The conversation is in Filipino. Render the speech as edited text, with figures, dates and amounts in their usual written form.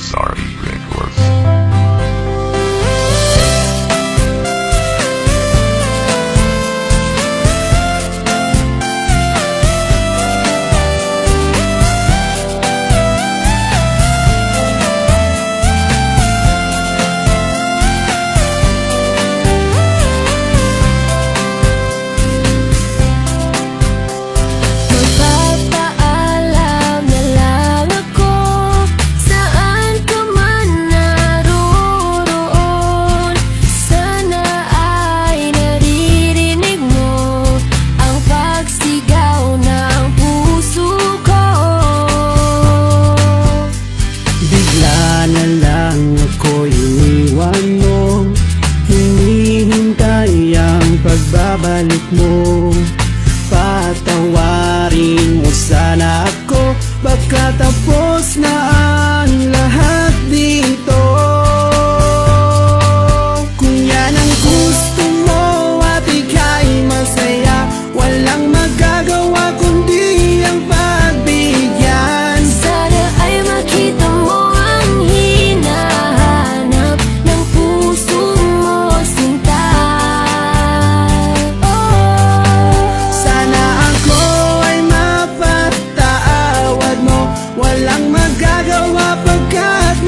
SRE Records. Magpapaalam na lang ako saan ka man naroroon. Sana ay naririnig mo ang pagsigaw ng puso ko. Bigla na lang ako iniwan mo, hinihintay ang pagbabalik mo. Patawarin mo sana ako, baka tapos na ang lahat dito. Kung yan ang gusto mo at ika'y masaya, walang magagawa kundi ang pagbigyan. Sana ay makita mo ang hinahanap ng puso mo, sinta. Sana ako ay mapatawad mo, walang magagawa pagkat